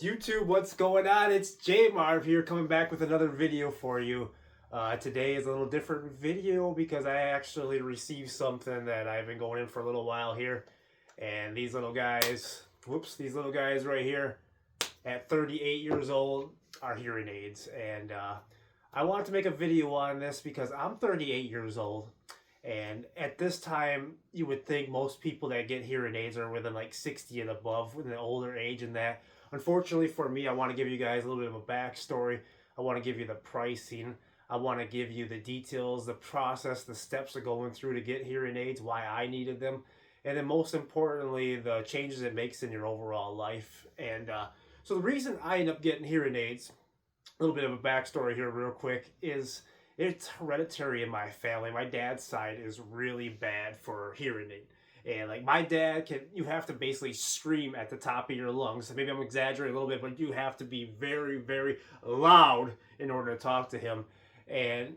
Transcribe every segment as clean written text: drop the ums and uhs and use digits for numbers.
YouTube, what's going on? It's J Marv here coming back with another video for you. Today is a little different video because I actually received something that I've been going in for a little while here. And these little guys, these little guys right here at 38 years old are hearing aids. And I wanted to make a video on this because I'm 38 years old. And at this time, you would think most people that get hearing aids are within like 60 and above, with an older age and that. Unfortunately for me, I want to give you guys a little bit of a backstory. I want to give you the pricing. I want to give you the details, the process, the steps of going through to get hearing aids, why I needed them, and then most importantly, the changes it makes in your overall life. And so the reason I end up getting hearing aids, a little bit of a backstory here real quick, is it's hereditary in my family. My dad's side is really bad for hearing aid. And like my dad you have to basically scream at the top of your lungs. Maybe I'm exaggerating a little bit, but you have to be very, very loud in order to talk to him. And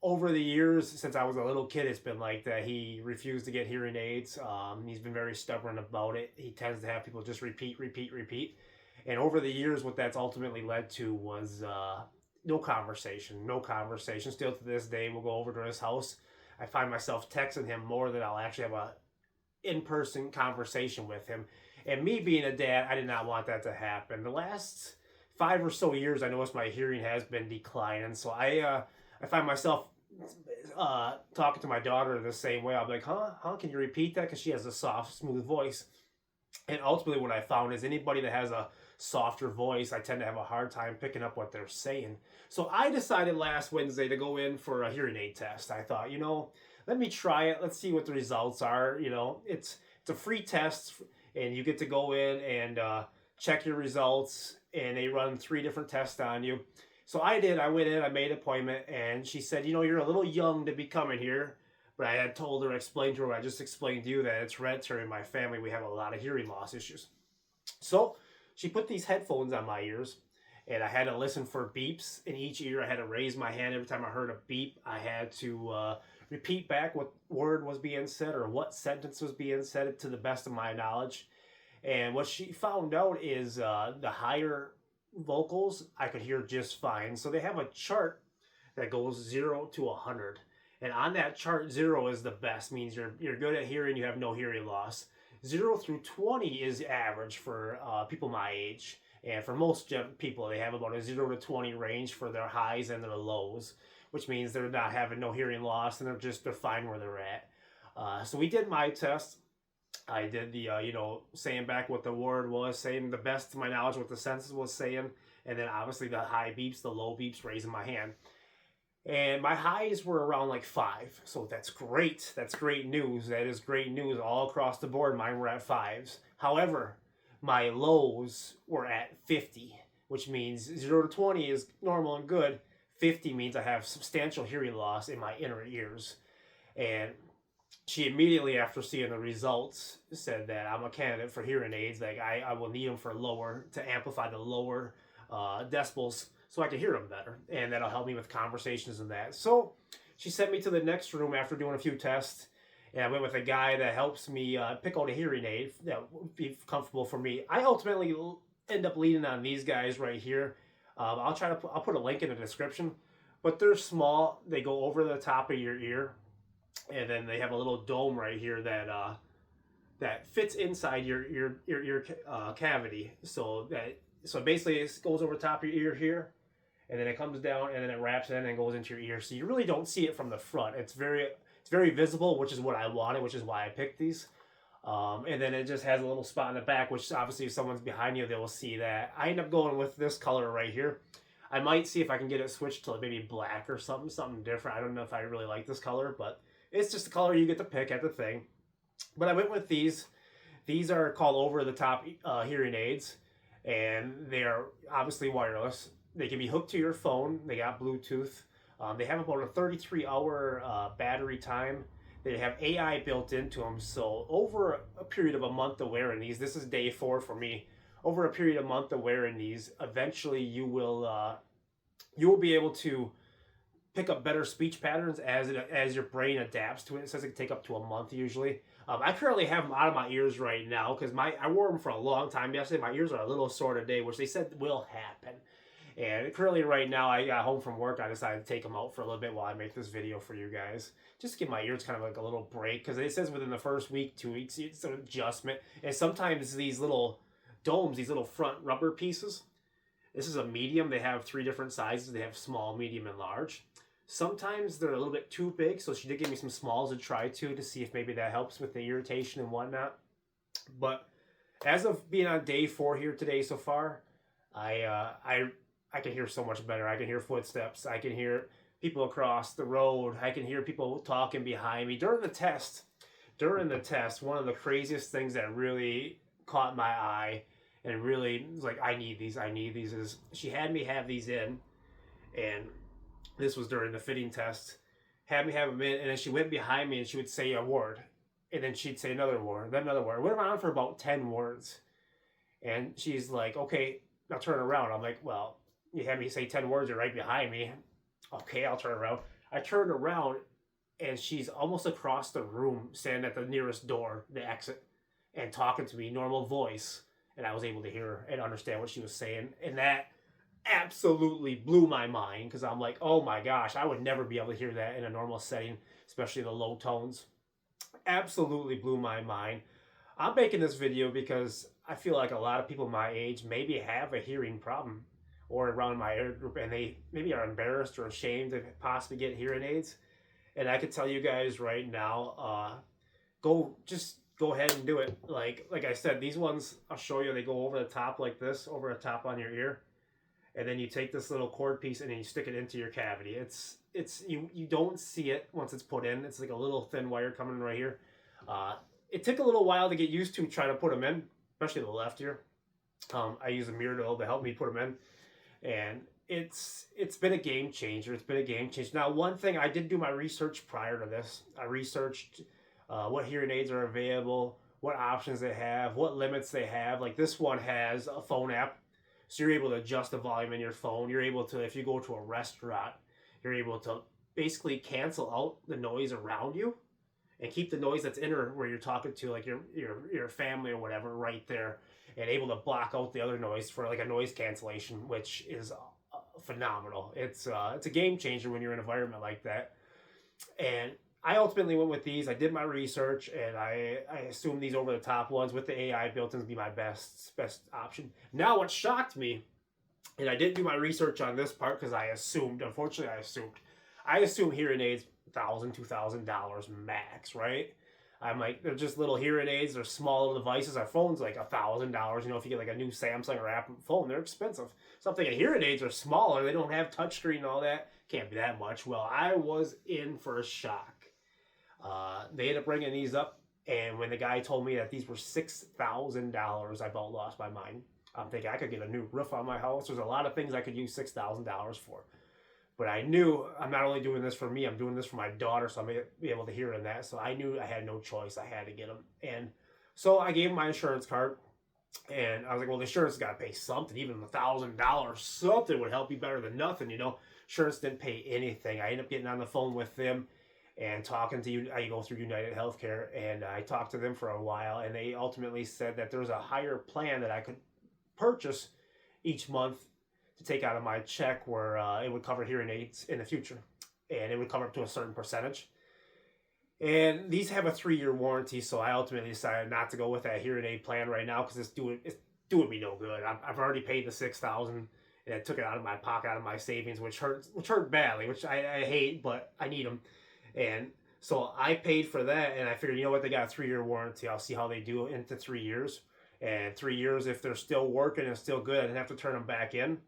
over the years, since I was a little kid, it's been like that. He refused to get hearing aids. He's been very stubborn about it. He tends to have people just repeat, repeat, repeat. And over the years, what that's ultimately led to was no conversation, no conversation. Still to this day, we'll go over to his house. I find myself texting him more than I'll actually have a in-person conversation with him. And me being a dad, I did not want that to happen. The last 5 or so years, I noticed my hearing has been declining. So I find myself talking to my daughter the same way. I'll be like, huh, can you repeat that? Because she has a soft, smooth voice. And ultimately what I found is anybody that has a softer voice, I tend to have a hard time picking up what they're saying. So I decided last Wednesday to go in for a hearing aid test. I thought, let me try it. Let's see what the results are. It's a free test, and you get to go in and check your results, and they run 3 different tests on you. So I did. I went in, I made an appointment, and she said, you're a little young to be coming here. But I had told her, explained to her what I just explained to you, that it's hereditary in my family. We have a lot of hearing loss issues. So she put these headphones on my ears, and I had to listen for beeps in each ear. I had to raise my hand every time I heard a beep. I had to repeat back what word was being said or what sentence was being said to the best of my knowledge. And what she found out is the higher vocals I could hear just fine. So they have a chart that goes 0 to 100. And on that chart, 0 is the best, means you're good at hearing, you have no hearing loss. 0 through 20 is average for people my age. And for most people, they have about a 0 to 20 range for their highs and their lows, which means they're not having no hearing loss and they're fine where they're at. So we did my test. I did the, saying back what the word was, saying the best to my knowledge what the census was saying, and then obviously the high beeps, the low beeps, raising my hand. And my highs were around like 5. So that's great. That's great news. That is great news all across the board. Mine were at 5s. However, my lows were at 50, which means 0 to 20 is normal and good. 50 means I have substantial hearing loss in my inner ears. And she immediately, after seeing the results, said that I'm a candidate for hearing aids. Like I will need them to amplify the lower decibels so I can hear them better, and that'll help me with conversations and that. So she sent me to the next room after doing a few tests, and I went with a guy that helps me pick out a hearing aid that would be comfortable for me. I ultimately end up leaning on these guys right here. I'll put a link in the description, but they're small. They go over the top of your ear, and then they have a little dome right here that fits inside your cavity. So basically it goes over the top of your ear here, and then it comes down, and then it wraps in and goes into your ear. So you really don't see it from the front. It's very visible, which is what I wanted, which is why I picked these. And then it just has a little spot in the back, which obviously if someone's behind you, they will see that. I end up going with this color right here. I might see if I can get it switched to maybe black or something different. I don't know if I really like this color, but it's just the color you get to pick at the thing. But I went with these. These are called over-the-top hearing aids, and they are obviously wireless. They can be hooked to your phone. They got Bluetooth. They have about a 33-hour battery time. They have AI built into them. So over a period of a month of wearing these, this is day 4 for me. Over a period of a month of wearing these, eventually you will be able to pick up better speech patterns as your brain adapts to it. It says it can take up to a month usually. I currently have them out of my ears right now because I wore them for a long time yesterday. My ears are a little sore today, which they said will happen. And currently right now, I got home from work. I decided to take them out for a little bit while I make this video for you guys. Just to give my ears kind of like a little break because it says within the first week, 2 weeks, it's an adjustment. And sometimes these little domes, these little front rubber pieces, this is a medium. They have 3 different sizes. They have small, medium, and large. Sometimes they're a little bit too big, so she did give me some smalls to try to see if maybe that helps with the irritation and whatnot. But as of being on day 4 here today so far, I can hear so much better. I can hear footsteps. I can hear people across the road. I can hear people talking behind me. During the test, one of the craziest things that really caught my eye and really was like, I need these, is she had me have these in, and this was during the fitting test, had me have them in, and then she went behind me and she would say a word, and then she'd say another word, then another word. It went on for about 10 words. And she's like, okay, now turn around. I'm like, well, you had me say 10 words, you're right behind me. Okay, I'll turn around. I turned around and she's almost across the room, standing at the nearest door, the exit, and talking to me, normal voice. And I was able to hear her and understand what she was saying. And that absolutely blew my mind because I'm like, oh my gosh, I would never be able to hear that in a normal setting, especially the low tones. Absolutely blew my mind. I'm making this video because I feel like a lot of people my age maybe have a hearing problem or around my age group, and they maybe are embarrassed or ashamed to possibly get hearing aids. And I could tell you guys right now, go ahead and do it. Like I said, these ones, I'll show you, they go over the top like this, over the top on your ear. And then you take this little cord piece and then you stick it into your cavity. You don't see it once it's put in. It's like a little thin wire coming right here. It took a little while to get used to trying to put them in, especially the left ear. I use a mirror to help me put them in, and it's been a game changer. It's been a game changer. Now, one thing, I did do my research prior to this. I researched what hearing aids are available, what options they have, what limits they have. Like this one has a phone app. So you're able to adjust the volume in your phone. You're able to, if you go to a restaurant, you're able to basically cancel out the noise around you and keep the noise that's in where you're talking to, like your family or whatever, right there, and able to block out the other noise for like a noise cancellation, which is phenomenal. It's a game changer when you're in an environment like that. And I ultimately went with these. I did my research, and I assumed these over-the-top ones with the AI built in to be my best option. Now, what shocked me, and I didn't do my research on this part because I assumed, unfortunately I assumed hearing aids, $1,000, $2,000 max, right? I'm like, they're just little hearing aids. They're small little devices. Our phone's like $1,000. You know, if you get like a new Samsung or Apple phone, they're expensive. So I'm thinking hearing aids are smaller. They don't have touchscreen and all that. Can't be that much. Well, I was in for a shock. They ended up bringing these up, and when the guy told me that these were $6,000, I about lost my mind. I'm thinking I could get a new roof on my house. There's a lot of things I could use $6,000 for. But I knew I'm not only doing this for me, I'm doing this for my daughter, so I'm going to be able to hear in that. So I knew I had no choice. I had to get them. And so I gave him my insurance card, and I was like, well, the insurance got to pay something. Even $1,000, something would help you better than nothing, you know. Insurance didn't pay anything. I ended up getting on the phone with them and talking to you. I go through United Healthcare, and I talked to them for a while, and they ultimately said that there's a higher plan that I could purchase each month to take out of my check where it would cover hearing aids in the future, and it would cover up to a certain percentage. And these have a 3-year warranty, so I ultimately decided not to go with that hearing aid plan right now because it's doing me no good. I've already paid the $6,000, and I took it out of my pocket, out of my savings, which hurt badly, which I hate, but I need them. And so I paid for that, and I figured, you know what, they got a 3-year warranty. I'll see how they do into 3 years. And 3 years, if they're still working and still good, I didn't have to turn them back in.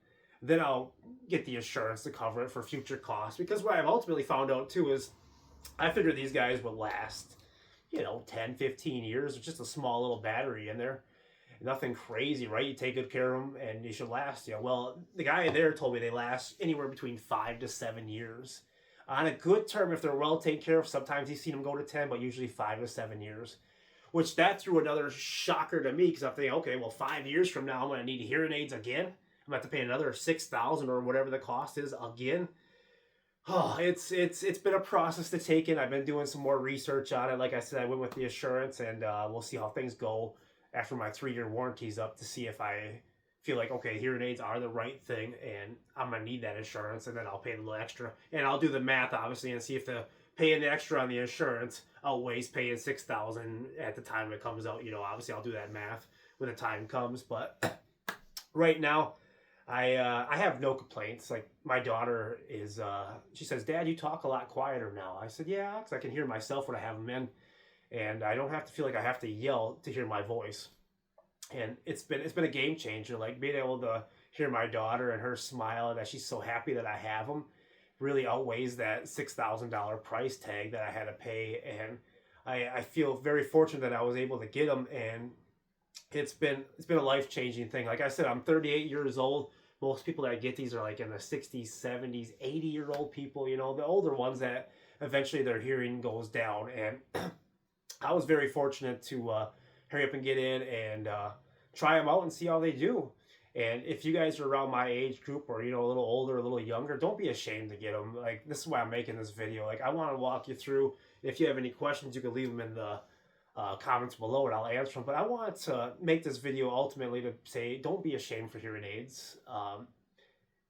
Then I'll get the insurance to cover it for future costs. Because what I've ultimately found out, too, is I figured these guys would last, 10, 15 years. It's just a small little battery in there. Nothing crazy, right? You take good care of them, and they should last you. Well, the guy there told me they last anywhere between 5 to 7 years. On a good term, if they're well taken care of, sometimes you've seen them go to 10, but usually 5 to 7 years. Which that threw another shocker to me because I'm thinking, okay, well, 5 years from now, I'm going to need hearing aids again. I'm going to have to pay another $6,000 or whatever the cost is again. Oh, it's been a process to take in. I've been doing some more research on it. Like I said, I went with the assurance, and we'll see how things go after my 3-year warranty's up to see if I feel like, okay, hearing aids are the right thing, and I'm gonna need that insurance, and then I'll pay a little extra, and I'll do the math obviously and see if the paying the extra on the insurance outweighs paying 6,000 at the time it comes out. Obviously I'll do that math when the time comes, but right now I have no complaints. Like my daughter is, she says, "Dad, you talk a lot quieter now." I said, "Yeah, because I can hear myself when I have them in, and I don't have to feel like I have to yell to hear my voice." And it's been a game changer. Like being able to hear my daughter and her smile and that she's so happy that I have them really outweighs that $6,000 price tag that I had to pay. And I feel very fortunate that I was able to get them, and it's been a life changing thing. Like I said, I'm 38 years old. Most people that get these are like in the 60s, 70s, 80-year-old people. The older ones that eventually their hearing goes down. And I was very fortunate to hurry up and get in and try them out and see how they do. And if you guys are around my age group or a little older, a little younger, don't be ashamed to get them. Like this is why I'm making this video. Like I want to walk you through. If you have any questions, you can leave them in the comments below and I'll answer them. But I want to make this video ultimately to say, don't be ashamed for hearing aids.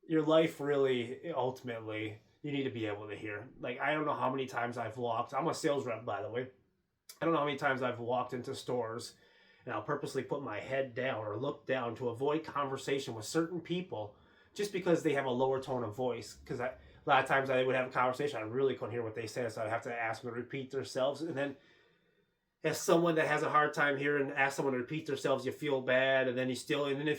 Your life really, ultimately, you need to be able to hear. Like, I don't know how many times I've walked. I'm a sales rep, by the way. I don't know how many times I've walked into stores and I'll purposely put my head down or look down to avoid conversation with certain people just because they have a lower tone of voice. Because a lot of times I would have a conversation, I really couldn't hear what they said, so I'd have to ask them to repeat themselves. And then as someone that has a hard time hearing, ask someone to repeat themselves, you feel bad, and then if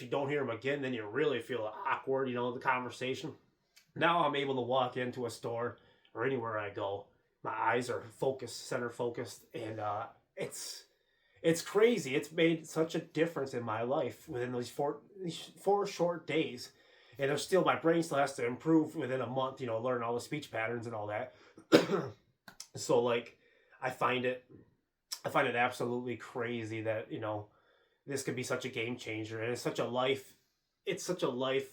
you don't hear them again, then you really feel awkward, the conversation. Now I'm able to walk into a store or anywhere I go. My eyes are focused, center focused, and it's crazy. It's made such a difference in my life within these four short days. And there's still, my brain still has to improve within a month, learn all the speech patterns and all that. So like, I find it absolutely crazy that this could be such a game changer, and it's such a life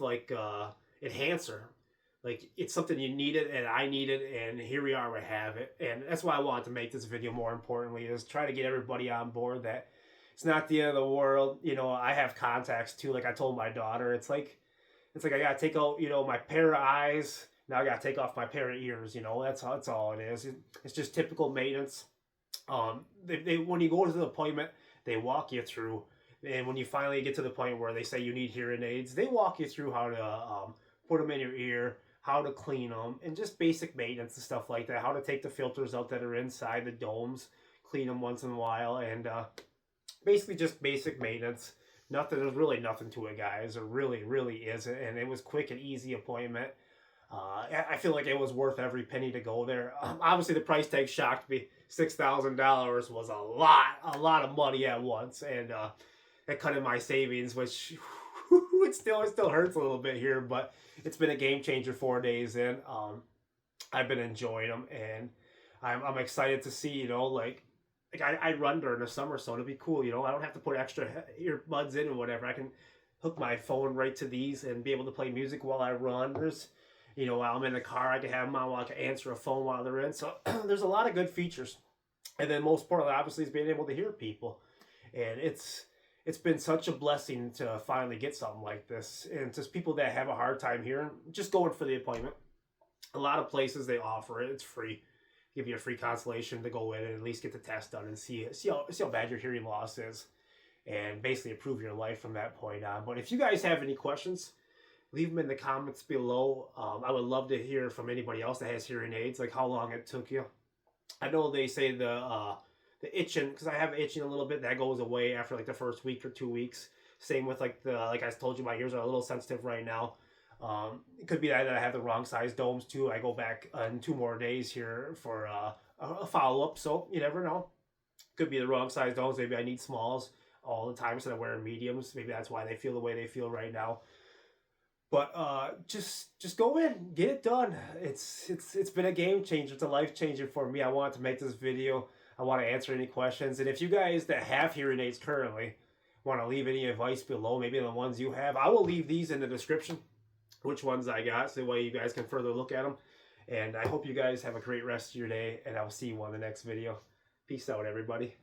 like enhancer. Like it's something you needed and I needed, and here we are, we have it. And that's why I wanted to make this video, more importantly, is try to get everybody on board that it's not the end of the world. I have contacts too. Like I told my daughter, it's like I gotta take out my pair of eyes. Now I gotta take off my pair of ears. That's all it is. It's just typical maintenance. They when you go to the appointment, they walk you through, and when you finally get to the point where they say you need hearing aids, they walk you through how to put them in your ear, how to clean them, and just basic maintenance and stuff like that. How to take the filters out that are inside the domes, clean them once in a while, and basically just basic maintenance. There's really nothing to it, guys. There really isn't, and it was quick and easy appointment. I feel like it was worth every penny to go there. Obviously, the price tag shocked me. $6,000 was a lot of money at once, and it cut in my savings, which it still hurts a little bit here. But it's been a game changer 4 days in. I've been enjoying them, and I'm excited to see. I run during the summer, so it'll be cool. I don't have to put extra earbuds in and whatever. I can hook my phone right to these and be able to play music while I run. While I'm in the car, I can have them on while I can answer a phone while they're in. So there's a lot of good features. And then most importantly, obviously, is being able to hear people. And it's been such a blessing to finally get something like this. And just people that have a hard time hearing, just going for the appointment. A lot of places, they offer it. It's free. Give you a free consultation to go in and at least get the test done and see how bad your hearing loss is. And basically improve your life from that point on. But if you guys have any questions, leave them in the comments below. I would love to hear from anybody else that has hearing aids, like how long it took you. I know they say the itching, because I have itching a little bit, that goes away after like the first week or 2 weeks. Same with like I told you, my ears are a little sensitive right now. It could be that I have the wrong size domes too. I go back in 2 more days here for a follow-up, so you never know. Could be the wrong size domes. Maybe I need smalls all the time instead of wearing mediums. Maybe that's why they feel the way they feel right now. But just go in, get it done. It's been a game changer. It's a life changer for me. I wanted to make this video. I want to answer any questions. And if you guys that have hearing aids currently want to leave any advice below, maybe the ones you have, I will leave these in the description, which ones I got, so that way you guys can further look at them. And I hope you guys have a great rest of your day, and I will see you on the next video. Peace out, everybody.